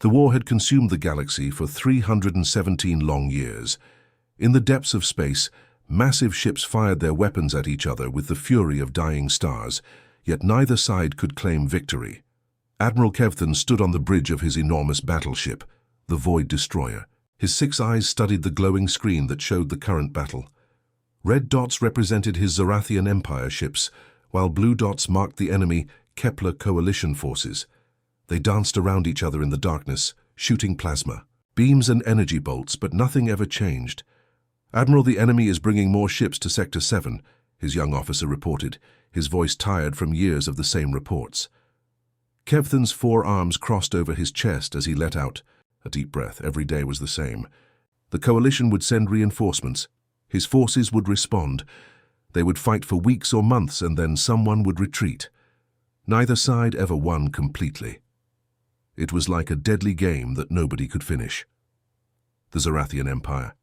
The war had consumed the galaxy for 317 long years. In the depths of space, massive ships fired their weapons at each other with the fury of dying stars, yet neither side could claim victory. Admiral Kevthan stood on the bridge of his enormous battleship, the Void Destroyer. His 6 eyes studied the glowing screen that showed the current battle. Red dots represented his Zorathian Empire ships, while blue dots marked the enemy Kepler coalition forces. They danced around each other in the darkness, shooting plasma, beams and energy bolts, but nothing ever changed. "Admiral, the enemy is bringing more ships to Sector 7, his young officer reported, his voice tired from years of the same reports. Kevthan's 4 arms crossed over his chest as he let out a deep breath. Every day was the same. The coalition would send reinforcements. His forces would respond. They would fight for weeks or months, and then someone would retreat. Neither side ever won completely. It was like a deadly game that nobody could finish. The Zorathian Empire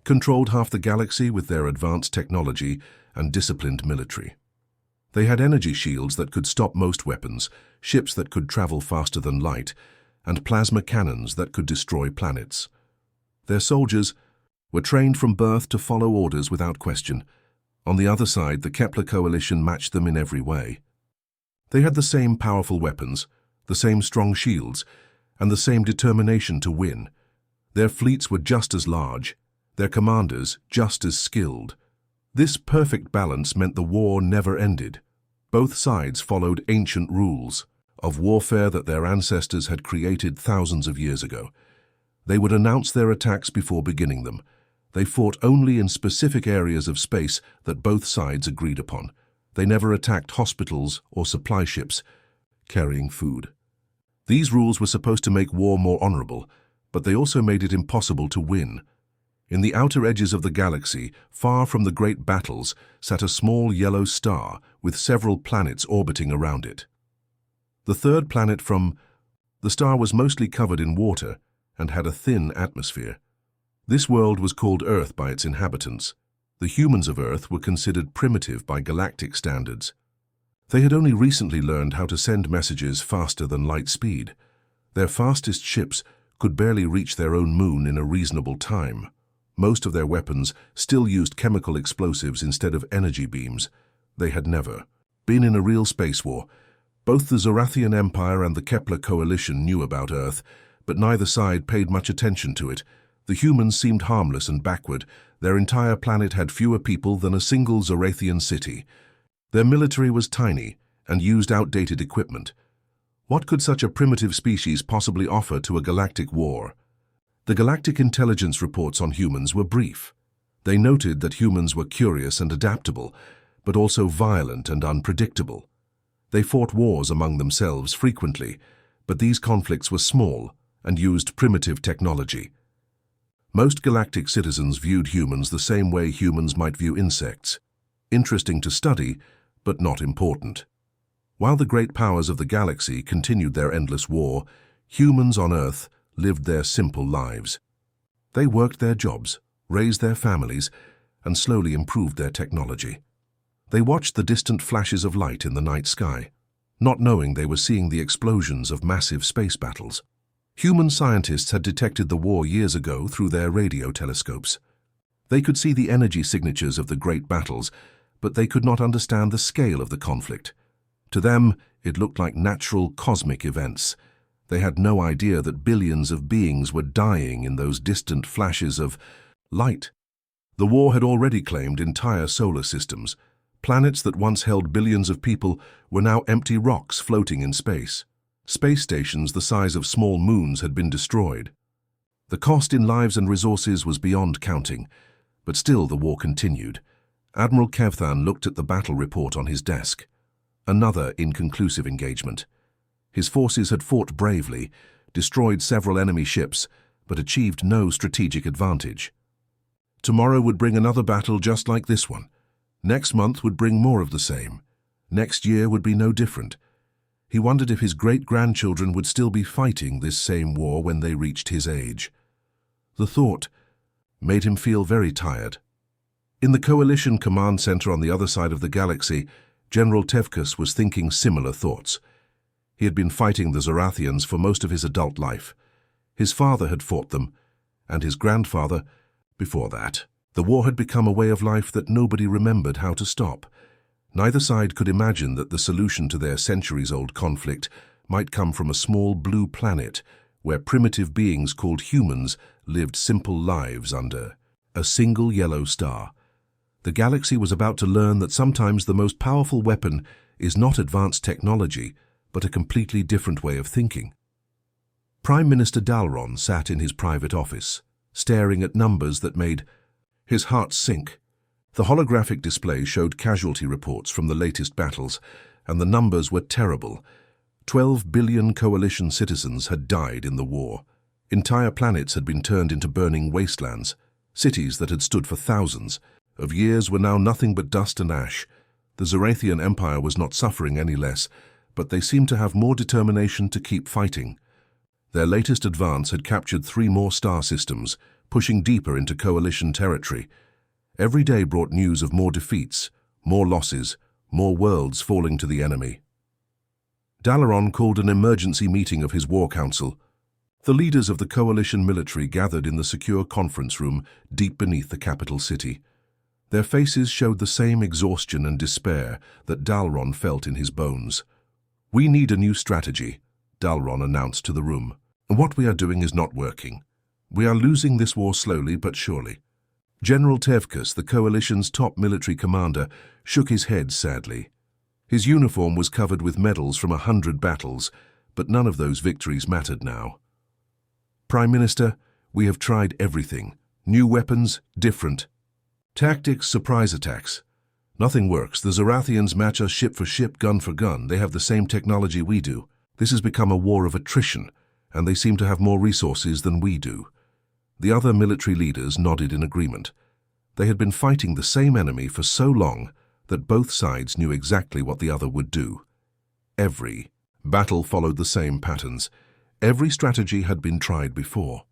controlled half the galaxy with their advanced technology and disciplined military. They had energy shields that could stop most weapons, ships that could travel faster than light, and plasma cannons that could destroy planets. Their soldiers were trained from birth to follow orders without question. On the other side, the Kepler coalition matched them in every way. They had the same powerful weapons, the same strong shields, and the same determination to win. Their fleets were just as large, their commanders just as skilled. This perfect balance meant the war never ended. Both sides followed ancient rules of warfare that their ancestors had created thousands of years ago. They would announce their attacks before beginning them. They fought only in specific areas of space that both sides agreed upon. They never attacked hospitals or supply ships carrying food. These rules were supposed to make war more honorable, but they also made it impossible to win. In the outer edges of the galaxy, far from the great battles, sat a small yellow star with several planets orbiting around it. The third planet from the star was mostly covered in water and had a thin atmosphere. This world was called Earth by its inhabitants. The humans of Earth were considered primitive by galactic standards. They had only recently learned how to send messages faster than light speed. Their fastest ships could barely reach their own moon in a reasonable time. Most of their weapons still used chemical explosives instead of energy beams. They had never been in a real space war. Both the Zorathian Empire and the Kepler coalition knew about Earth, but neither side paid much attention to it. The humans seemed harmless and backward. Their entire planet had fewer people than a single Zorathian city. Their military was tiny and used outdated equipment. What could such a primitive species possibly offer to a galactic war? The galactic intelligence reports on humans were brief. They noted that humans were curious and adaptable, but also violent and unpredictable. They fought wars among themselves frequently, but these conflicts were small and used primitive technology. Most galactic citizens viewed humans the same way humans might view insects. Interesting to study, but not important. While the great powers of the galaxy continued their endless war, humans on Earth lived their simple lives. They worked their jobs, raised their families, and slowly improved their technology. They watched the distant flashes of light in the night sky, not knowing they were seeing the explosions of massive space battles. Human scientists had detected the war years ago through their radio telescopes. They could see the energy signatures of the great battles, but they could not understand the scale of the conflict. To them, it looked like natural cosmic events. They had no idea that billions of beings were dying in those distant flashes of light. The war had already claimed entire solar systems. Planets that once held billions of people were now empty rocks floating in space. Space stations the size of small moons had been destroyed. The cost in lives and resources was beyond counting, but still the war continued. Admiral Kevthan looked at the battle report on his desk. Another inconclusive engagement. His forces had fought bravely, destroyed several enemy ships, but achieved no strategic advantage. Tomorrow would bring another battle just like this one. Next month would bring more of the same. Next year would be no different. He wondered if his great-grandchildren would still be fighting this same war when they reached his age. The thought made him feel very tired. In the Coalition Command Center on the other side of the galaxy, General Tevkus was thinking similar thoughts. He had been fighting the Zorathians for most of his adult life. His father had fought them, and his grandfather before that. The war had become a way of life that nobody remembered how to stop. Neither side could imagine that the solution to their centuries-old conflict might come from a small blue planet where primitive beings called humans lived simple lives under a single yellow star. The galaxy was about to learn that sometimes the most powerful weapon is not advanced technology, but a completely different way of thinking. Prime Minister Dalaran sat in his private office, staring at numbers that made his heart sink. The holographic display showed casualty reports from the latest battles, and the numbers were terrible. 12 billion coalition citizens had died in the war. Entire planets had been turned into burning wastelands. Cities that had stood for thousands of years were now nothing but dust and ash. The Zorathian Empire was not suffering any less, but they seemed to have more determination to keep fighting. Their latest advance had captured 3 more star systems, pushing deeper into coalition territory. Every day brought news of more defeats, more losses, more worlds falling to the enemy. Dalaran called an emergency meeting of his war council. The leaders of the coalition military gathered in the secure conference room deep beneath the capital city. Their faces showed the same exhaustion and despair that Dalaran felt in his bones. "We need a new strategy," Dalaran announced to the room. "What we are doing is not working. We are losing this war slowly but surely." General Tevkus, the coalition's top military commander, shook his head sadly. His uniform was covered with medals from 100 battles, but none of those victories mattered now. "Prime Minister, we have tried everything. New weapons, different tactics, surprise attacks. Nothing works. The Zorathians match us ship for ship, gun for gun. They have the same technology we do. This has become a war of attrition, and they seem to have more resources than we do." The other military leaders nodded in agreement. They had been fighting the same enemy for so long that both sides knew exactly what the other would do. Every battle followed the same patterns. Every strategy had been tried before.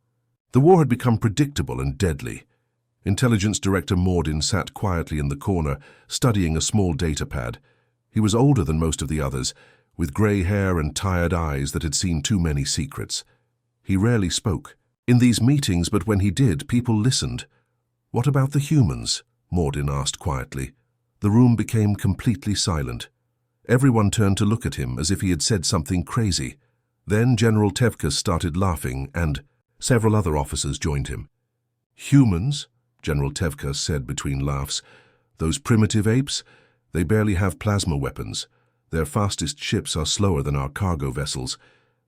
The war had become predictable and deadly. Intelligence Director Mordin sat quietly in the corner, studying a small data pad. He was older than most of the others, with grey hair and tired eyes that had seen too many secrets. He rarely spoke in these meetings, but when he did, people listened. "What about the humans?" Mordin asked quietly. The room became completely silent. Everyone turned to look at him as if he had said something crazy. Then General Tevkus started laughing, and several other officers joined him. "Humans?" General Tevkus said between laughs. "Those primitive apes? They barely have plasma weapons. Their fastest ships are slower than our cargo vessels.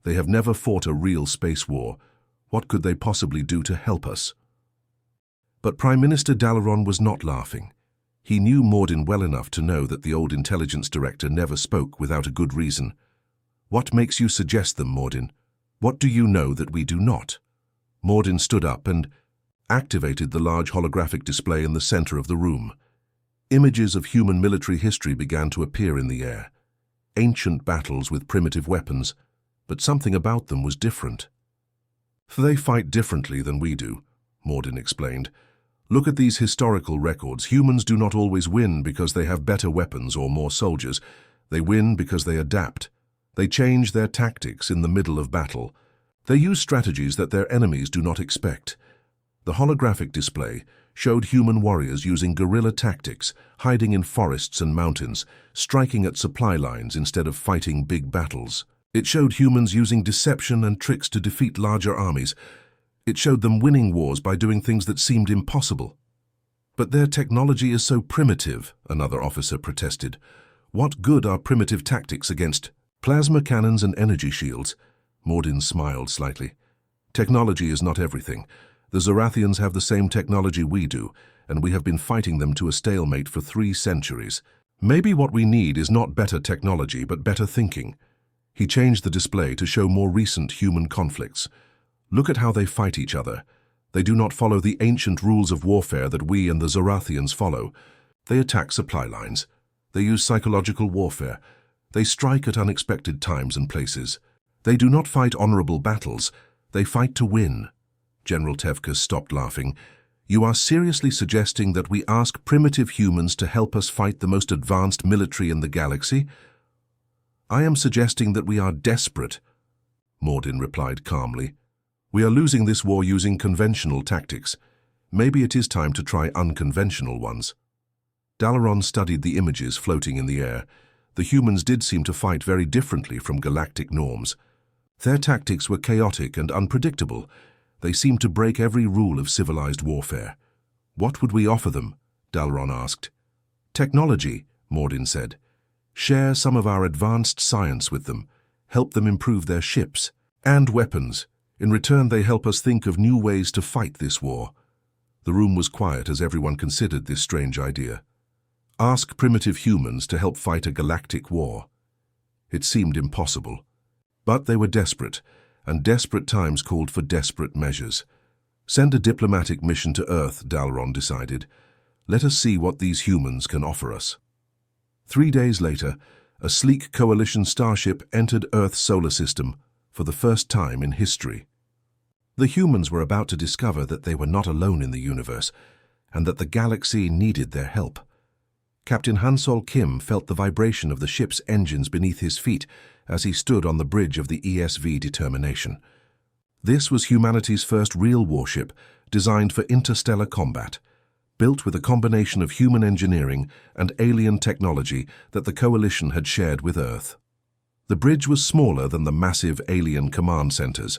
They have never fought a real space war. What could they possibly do to help us?" But Prime Minister Dalaran was not laughing. He knew Mordin well enough to know that the old intelligence director never spoke without a good reason. "What makes you suggest them, Mordin? What do you know that we do not?" Mordin stood up and activated the large holographic display in the center of the room. Images of human military history began to appear in the air. Ancient battles with primitive weapons, but something about them was different. "They fight differently than we do," Mordin explained. "Look at these historical records. Humans do not always win because they have better weapons or more soldiers. They win because they adapt. They change their tactics in the middle of battle. They use strategies that their enemies do not expect." The holographic display showed human warriors using guerrilla tactics, hiding in forests and mountains, striking at supply lines instead of fighting big battles. It showed humans using deception and tricks to defeat larger armies. It showed them winning wars by doing things that seemed impossible. "But their technology is so primitive," another officer protested. "What good are primitive tactics against plasma cannons and energy shields?" Mordin smiled slightly. "Technology is not everything. The Zorathians have the same technology we do, and we have been fighting them to a stalemate for 3 centuries. Maybe what we need is not better technology, but better thinking." He changed the display to show more recent human conflicts. "Look at how they fight each other. They do not follow the ancient rules of warfare that we and the Zorathians follow. They attack supply lines. They use psychological warfare. They strike at unexpected times and places. They do not fight honorable battles. They fight to win." General Tevkus stopped laughing. "You are seriously suggesting that we ask primitive humans to help us fight the most advanced military in the galaxy?" I am suggesting that we are desperate, Mordin replied calmly. We are losing this war using conventional tactics. Maybe it is time to try unconventional ones. Dalaran studied the images floating in the air. The humans did seem to fight very differently from galactic norms. Their tactics were chaotic and unpredictable. They seemed to break every rule of civilized warfare. What would we offer them? Dalaran asked. Technology, Mordin said. Share some of our advanced science with them. Help them improve their ships and weapons. In return, they help us think of new ways to fight this war. The room was quiet as everyone considered this strange idea. Ask primitive humans to help fight a galactic war. It seemed impossible. But they were desperate, and desperate times called for desperate measures. Send a diplomatic mission to Earth, Dalaran decided. Let us see what these humans can offer us. 3 days later, a sleek coalition starship entered Earth's solar system for the first time in history. The humans were about to discover that they were not alone in the universe, and that the galaxy needed their help. Captain Hansol Kim felt the vibration of the ship's engines beneath his feet as he stood on the bridge of the ESV Determination. This was humanity's first real warship, designed for interstellar combat, built with a combination of human engineering and alien technology that the Coalition had shared with Earth. The bridge was smaller than the massive alien command centers,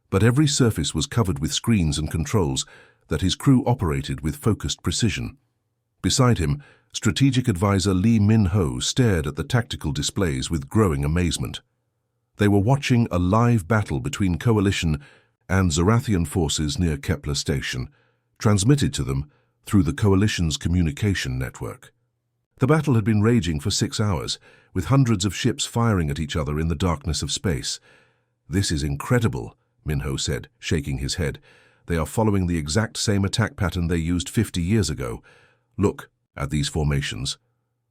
but every surface was covered with screens and controls that his crew operated with focused precision. Beside him, strategic advisor Lee Min-ho stared at the tactical displays with growing amazement. They were watching a live battle between Coalition and Zorathian forces near Kepler Station, transmitted to them through the Coalition's communication network. The battle had been raging for 6 hours, with hundreds of ships firing at each other in the darkness of space. This is incredible, Min-ho said, shaking his head. They are following the exact same attack pattern they used 50 years ago. Look at these formations.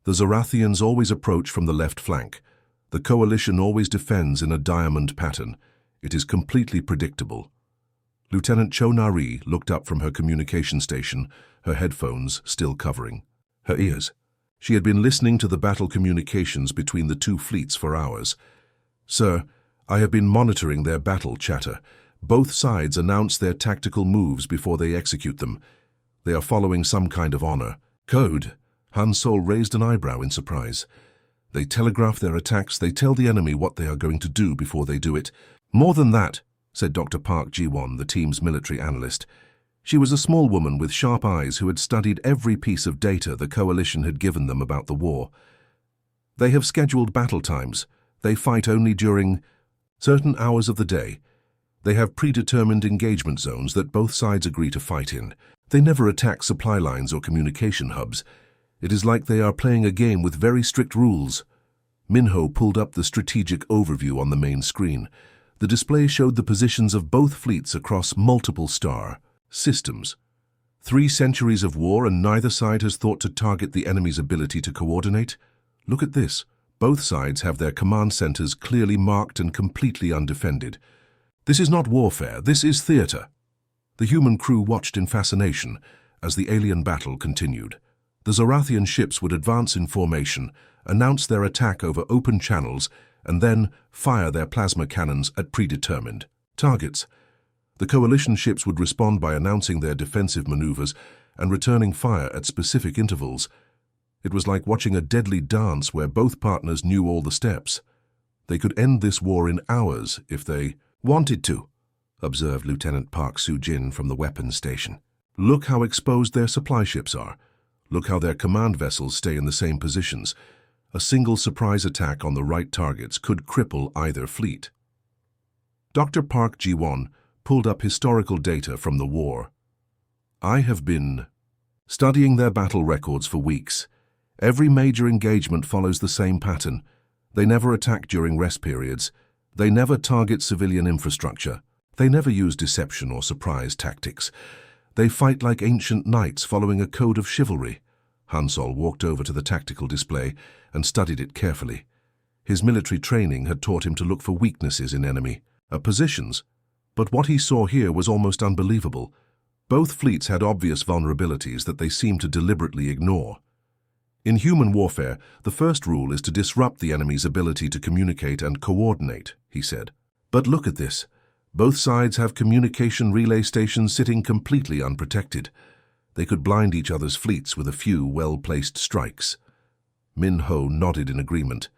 The Zorathians always approach from the left flank. The Coalition always defends in a diamond pattern. It is completely predictable. Lieutenant Chonari looked up from her communication station, her headphones still covering her ears. She had been listening to the battle communications between the two fleets for hours. Sir, I have been monitoring their battle chatter. Both sides announce their tactical moves before they execute them. They are following some kind of honor. Code. Hansol raised an eyebrow in surprise. They telegraph their attacks. They tell the enemy what they are going to do before they do it. More than that, said Dr. Park Ji-won, the team's military analyst. She was a small woman with sharp eyes who had studied every piece of data the Coalition had given them about the war. They have scheduled battle times. They fight only during certain hours of the day. They have predetermined engagement zones that both sides agree to fight in. They never attack supply lines or communication hubs. It is like they are playing a game with very strict rules. Min-ho pulled up the strategic overview on the main screen. The display showed the positions of both fleets across multiple star systems. 3 centuries of war and neither side has thought to target the enemy's ability to coordinate? Look at this. Both sides have their command centers clearly marked and completely undefended. This is not warfare, this is theater. The human crew watched in fascination as the alien battle continued. The Zorathian ships would advance in formation, announce their attack over open channels, and then fire their plasma cannons at predetermined targets. The Coalition ships would respond by announcing their defensive maneuvers and returning fire at specific intervals. It was like watching a deadly dance where both partners knew all the steps. They could end this war in hours if they wanted to, observed Lieutenant Park Soo-jin from the weapons station. Look how exposed their supply ships are. Look how their command vessels stay in the same positions. A single surprise attack on the right targets could cripple either fleet. Dr. Park Ji-won pulled up historical data from the war. I have been studying their battle records for weeks. Every major engagement follows the same pattern. They never attack during rest periods. They never target civilian infrastructure. They never use deception or surprise tactics. They fight like ancient knights following a code of chivalry. Hansol walked over to the tactical display and studied it carefully. His military training had taught him to look for weaknesses in enemy positions. But what he saw here was almost unbelievable. Both fleets had obvious vulnerabilities that they seemed to deliberately ignore. In human warfare, the first rule is to disrupt the enemy's ability to communicate and coordinate, he said. But look at this. Both sides have communication relay stations sitting completely unprotected. They could blind each other's fleets with a few well-placed strikes. Min Ho nodded in agreement.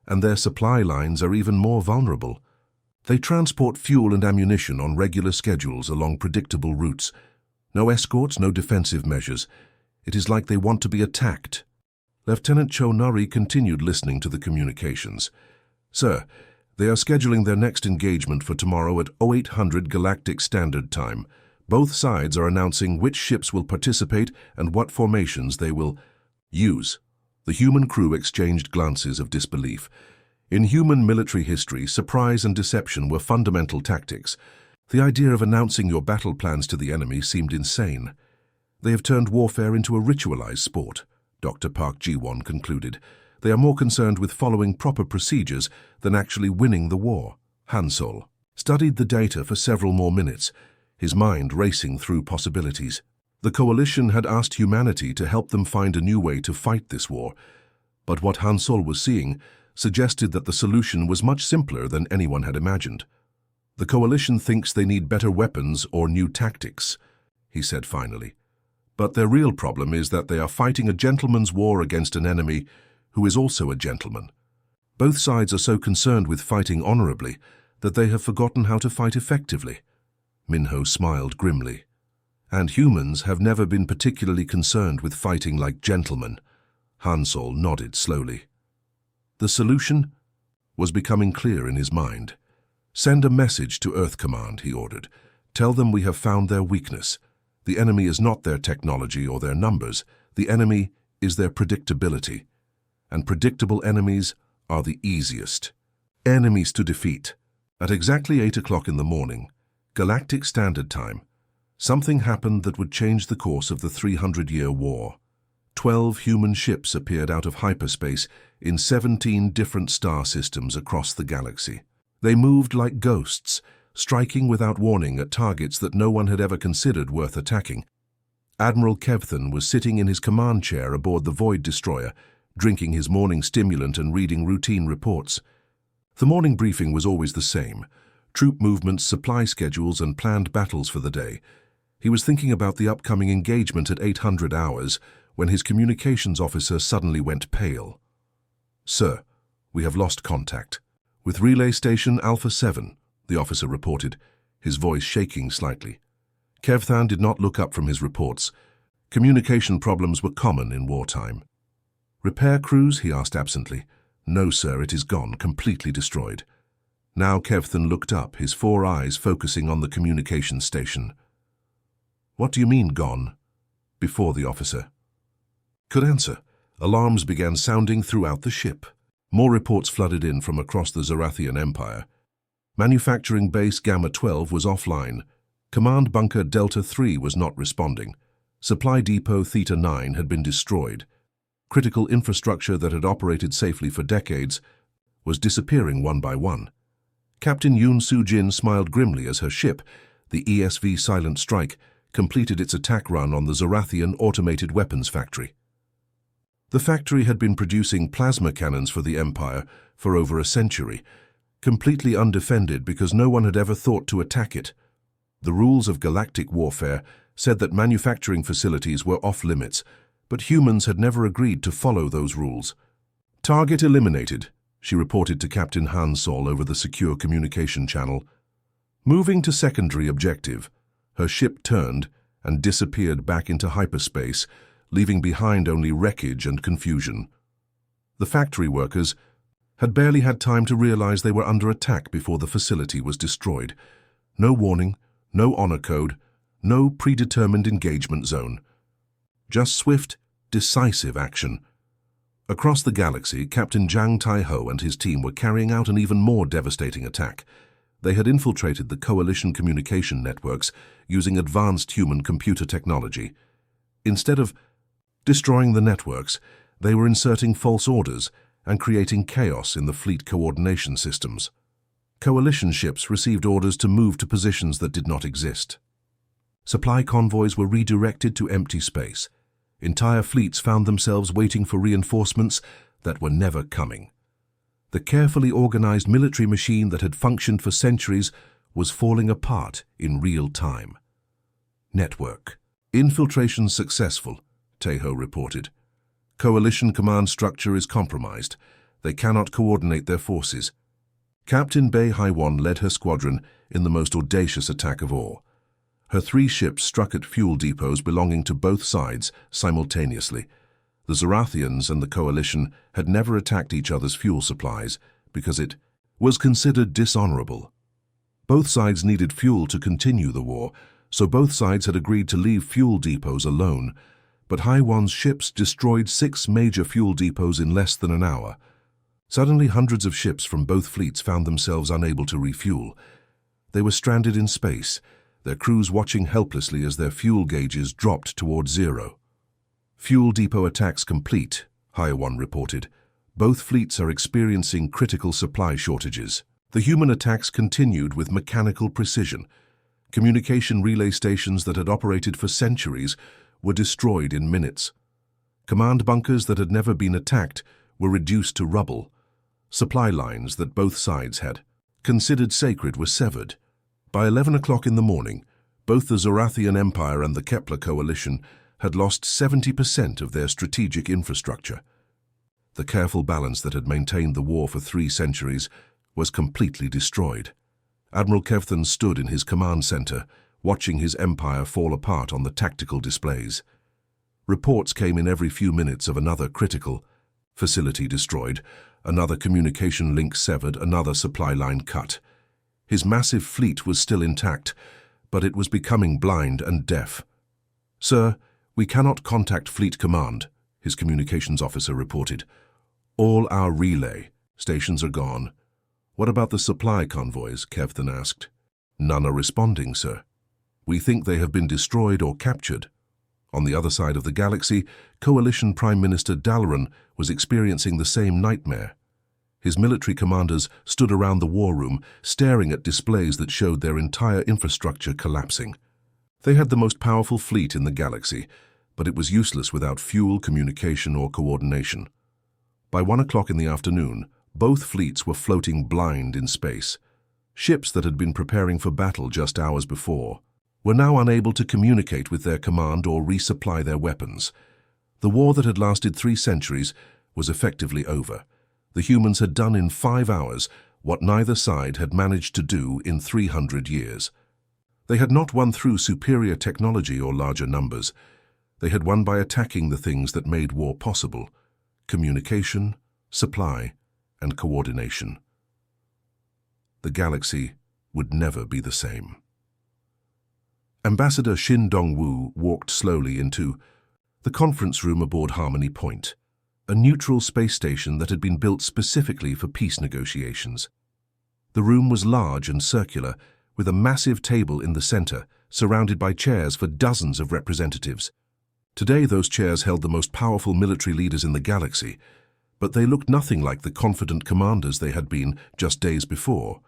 And their supply lines are even more vulnerable. They transport fuel and ammunition on regular schedules along predictable routes. No escorts, no defensive measures. It is like they want to be attacked. Lieutenant Cho Nari continued listening to the communications. Sir, they are scheduling their next engagement for tomorrow at 0800 Galactic Standard Time. Both sides are announcing which ships will participate and what formations they will use. The human crew exchanged glances of disbelief. In human military history, surprise and deception were fundamental tactics. The idea of announcing your battle plans to the enemy seemed insane. They have turned warfare into a ritualized sport, Dr. Park Ji-won concluded. They are more concerned with following proper procedures than actually winning the war. Han Sol studied the data for several more minutes, his mind racing through possibilities. The coalition had asked humanity to help them find a new way to fight this war, but what Han Sol was seeing suggested that the solution was much simpler than anyone had imagined. The coalition thinks they need better weapons or new tactics, he said finally. But their real problem is that they are fighting a gentleman's war against an enemy who is also a gentleman. Both sides are so concerned with fighting honorably that they have forgotten how to fight effectively. Min Ho smiled grimly. And humans have never been particularly concerned with fighting like gentlemen. Han Sol nodded slowly. The solution was becoming clear in his mind. Send a message to Earth Command, he ordered. Tell them we have found their weakness. The enemy is not their technology or their numbers. The enemy is their predictability. And predictable enemies are the easiest. Enemies to defeat. At exactly 8 o'clock in the morning, Galactic Standard Time, something happened that would change the course of the 300-year war. 12 human ships appeared out of hyperspace in 17 different star systems across the galaxy. They moved like ghosts, striking without warning at targets that no one had ever considered worth attacking. Admiral Kevthan was sitting in his command chair aboard the Void Destroyer, drinking his morning stimulant and reading routine reports. The morning briefing was always the same: troop movements, supply schedules, and planned battles for the day. He was thinking about the upcoming engagement at 800 hours when his communications officer suddenly went pale. Sir, we have lost contact. With Relay Station Alpha 7, the officer reported, his voice shaking slightly. Kevthan did not look up from his reports. Communication problems were common in wartime. Repair crews? He asked absently. No, sir, it is gone, completely destroyed. Now Kevthan looked up, his 4 eyes focusing on the communications station. What do you mean, gone? Before the officer could answer, alarms began sounding throughout the ship. More reports flooded in from across the Zorathian Empire. Manufacturing base Gamma 12 was offline. Command bunker Delta 3 was not responding. Supply depot Theta 9 had been destroyed. Critical infrastructure that had operated safely for decades was disappearing one by one. Captain Yoon Soo-jin smiled grimly as her ship, the ESV Silent Strike, completed its attack run on the Zorathian Automated Weapons Factory. The factory had been producing plasma cannons for the Empire for over a century, completely undefended because no one had ever thought to attack it. The rules of galactic warfare said that manufacturing facilities were off-limits, but humans had never agreed to follow those rules. Target eliminated, she reported to Captain Han Sol over the secure communication channel. Moving to secondary objective, her ship turned and disappeared back into hyperspace, leaving behind only wreckage and confusion. The factory workers had barely had time to realize they were under attack before the facility was destroyed. No warning, no honor code, no predetermined engagement zone. Just swift, decisive action. Across the galaxy, Captain Zhang Taiho and his team were carrying out an even more devastating attack. They had infiltrated the coalition communication networks using advanced human computer technology. Instead of destroying the networks, they were inserting false orders and creating chaos in the fleet coordination systems. Coalition ships received orders to move to positions that did not exist. Supply convoys were redirected to empty space. Entire fleets found themselves waiting for reinforcements that were never coming. The carefully organized military machine that had functioned for centuries was falling apart in real time. Network. Infiltration successful, Tejo reported. Coalition command structure is compromised. They cannot coordinate their forces. Captain Bei Haiwan led her squadron in the most audacious attack of all. Her 3 ships struck at fuel depots belonging to both sides simultaneously. The Zorathians and the Coalition had never attacked each other's fuel supplies because it was considered dishonorable. Both sides needed fuel to continue the war, so both sides had agreed to leave fuel depots alone, but Haiwan's ships destroyed 6 major fuel depots in less than an hour. Suddenly, hundreds of ships from both fleets found themselves unable to refuel. They were stranded in space, their crews watching helplessly as their fuel gauges dropped toward zero. Fuel depot attacks complete, Haiwan reported. Both fleets are experiencing critical supply shortages. The human attacks continued with mechanical precision. Communication relay stations that had operated for centuries were destroyed in minutes. Command bunkers that had never been attacked were reduced to rubble. Supply lines that both sides had considered sacred were severed. By 11 o'clock in the morning, both the Zorathian Empire and the Kepler Coalition had lost 70% of their strategic infrastructure. The careful balance that had maintained the war for 3 centuries was completely destroyed. Admiral Kevthan stood in his command center, watching his empire fall apart on the tactical displays. Reports came in every few minutes of another critical facility destroyed, another communication link severed, another supply line cut. His massive fleet was still intact, but it was becoming blind and deaf. "Sir, we cannot contact Fleet Command," his communications officer reported. "All our relay stations are gone." "What about the supply convoys?" Kevthan asked. "None are responding, sir. We think they have been destroyed or captured." On the other side of the galaxy, Coalition Prime Minister Dalaran was experiencing the same nightmare. His military commanders stood around the war room, staring at displays that showed their entire infrastructure collapsing. They had the most powerful fleet in the galaxy, but it was useless without fuel, communication, or coordination. By 1 o'clock in the afternoon, both fleets were floating blind in space. Ships that had been preparing for battle just hours before were now unable to communicate with their command or resupply their weapons. The war that had lasted 3 centuries was effectively over. The humans had done in 5 hours what neither side had managed to do in 300 years. They had not won through superior technology or larger numbers. They had won by attacking the things that made war possible: communication, supply, and coordination. The galaxy would never be the same. Ambassador Xin Dongwu walked slowly into the conference room aboard Harmony Point, a neutral space station that had been built specifically for peace negotiations. The room was large and circular, with a massive table in the center, surrounded by chairs for dozens of representatives. Today, those chairs held the most powerful military leaders in the galaxy, but they looked nothing like the confident commanders they had been just days before.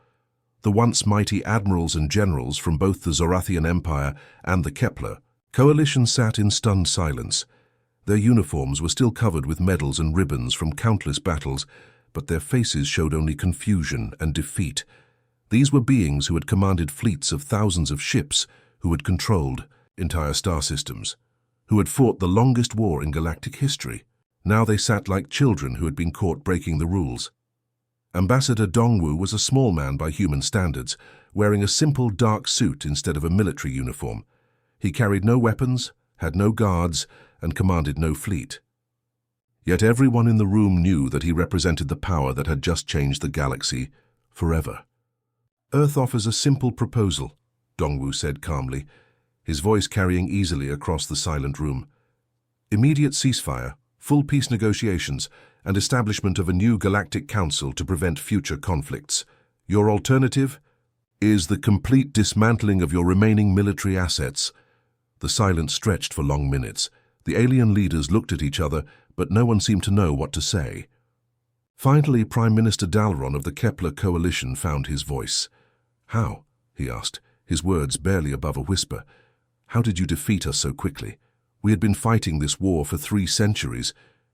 The once mighty admirals and generals from both the Zorathian Empire and the Kepler Coalition sat in stunned silence. Their uniforms were still covered with medals and ribbons from countless battles, but their faces showed only confusion and defeat. These were beings who had commanded fleets of thousands of ships, who had controlled entire star systems, who had fought the longest war in galactic history. Now they sat like children who had been caught breaking the rules. Ambassador Dongwu was a small man by human standards, wearing a simple dark suit instead of a military uniform. He carried no weapons, had no guards, and commanded no fleet. Yet everyone in the room knew that he represented the power that had just changed the galaxy forever. "Earth offers a simple proposal," Dongwu said calmly, his voice carrying easily across the silent room. "Immediate ceasefire, full peace negotiations, and establishment of a new Galactic Council to prevent future conflicts. Your alternative is the complete dismantling of your remaining military assets." The silence stretched for long minutes. The alien leaders looked at each other, but no one seemed to know what to say. Finally, Prime Minister Dalaran of the Kepler Coalition found his voice. "How?" he asked, his words barely above a whisper. "How did you defeat us so quickly? We had been fighting this war for 3 centuries.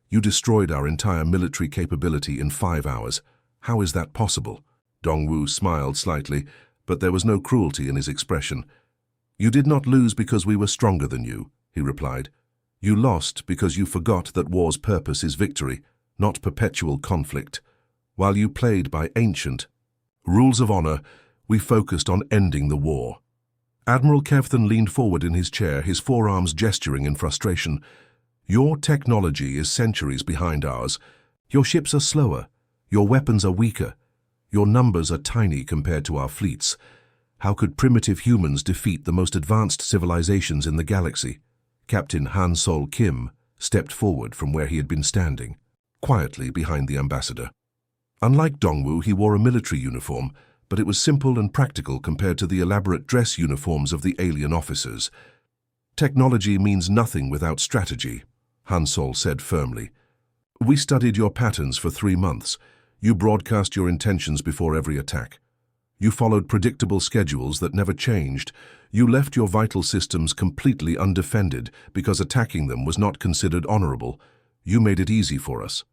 You destroyed our entire military capability in 5 hours. How is that possible? Dongwu smiled slightly, but there was no cruelty in his expression. You did not lose because we were stronger than you, he replied. You lost because you forgot that war's purpose is victory, not perpetual conflict. While you played by ancient rules of honor, we focused on ending the war. Admiral Kevthan leaned forward in his chair, his forearms gesturing in frustration. Your technology is centuries behind ours. Your ships are slower. Your weapons are weaker. Your numbers are tiny compared to our fleets. How could primitive humans defeat the most advanced civilizations in the galaxy? Captain Han Sol Kim stepped forward from where he had been standing, quietly behind the ambassador. Unlike Dongwu, he wore a military uniform, but it was simple and practical compared to the elaborate dress uniforms of the alien officers. Technology means nothing without strategy, Han Sol said firmly. We studied your patterns for 3 months. You broadcast your intentions before every attack. You followed predictable schedules that never changed. You left your vital systems completely undefended because attacking them was not considered honorable. You made it easy for us.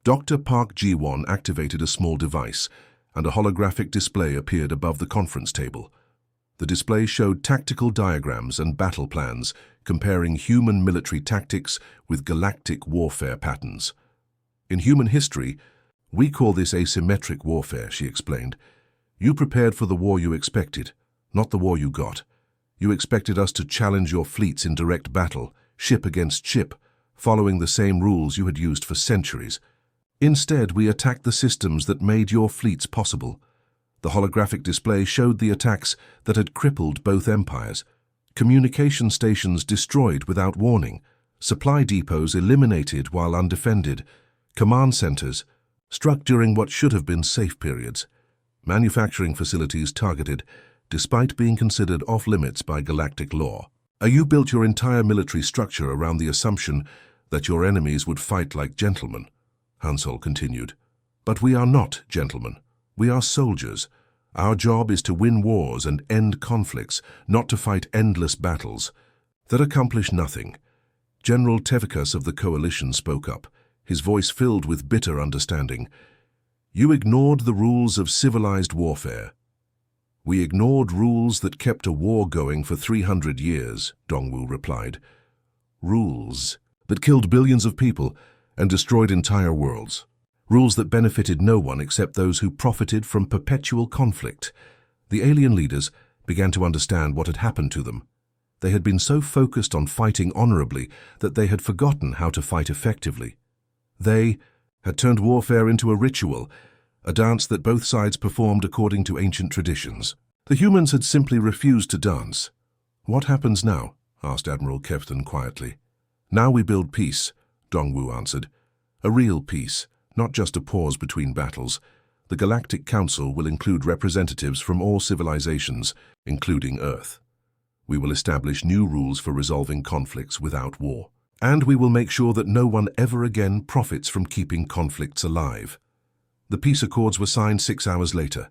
Dr. Park Ji-won activated a small device, and a holographic display appeared above the conference table. The display showed tactical diagrams and battle plans, comparing human military tactics with galactic warfare patterns. In human history, we call this asymmetric warfare, she explained. You prepared for the war you expected, not the war you got. You expected us to challenge your fleets in direct battle, ship against ship, following the same rules you had used for centuries. Instead, we attacked the systems that made your fleets possible. The holographic display showed the attacks that had crippled both empires. Communication stations destroyed without warning, supply depots eliminated while undefended, command centers struck during what should have been safe periods, manufacturing facilities targeted despite being considered off-limits by galactic law. You built your entire military structure around the assumption that your enemies would fight like gentlemen, Han Sol continued. But we are not gentlemen. We are soldiers. Our job is to win wars and end conflicts, not to fight endless battles that accomplish nothing. General Tevikas of the coalition spoke up, his voice filled with bitter understanding. You ignored the rules of civilized warfare. We ignored rules that kept a war going for 300 years, Dongwu replied. Rules that killed billions of people and destroyed entire worlds. Rules that benefited no one except those who profited from perpetual conflict. The alien leaders began to understand what had happened to them. They had been so focused on fighting honorably that they had forgotten how to fight effectively. They had turned warfare into a ritual, a dance that both sides performed according to ancient traditions. The humans had simply refused to dance. What happens now? Asked Admiral Kevthan quietly. Now we build peace, Dongwu answered. A real peace, not just a pause between battles. The Galactic Council will include representatives from all civilizations, including Earth. We will establish new rules for resolving conflicts without war. And we will make sure that no one ever again profits from keeping conflicts alive. The peace accords were signed 6 hours later.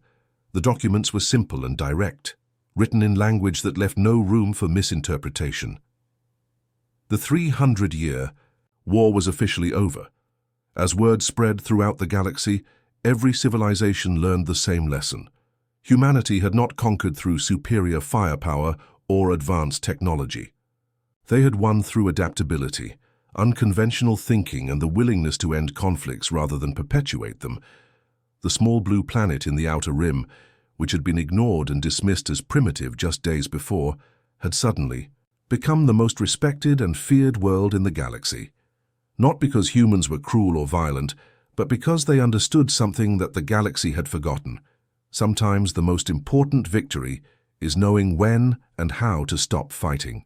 The documents were simple and direct, written in language that left no room for misinterpretation. The 300-year war was officially over. As word spread throughout the galaxy, every civilization learned the same lesson. Humanity had not conquered through superior firepower or advanced technology. They had won through adaptability, unconventional thinking, and the willingness to end conflicts rather than perpetuate them. The small blue planet in the outer rim, which had been ignored and dismissed as primitive just days before, had suddenly become the most respected and feared world in the galaxy. Not because humans were cruel or violent, but because they understood something that the galaxy had forgotten. Sometimes the most important victory is knowing when and how to stop fighting.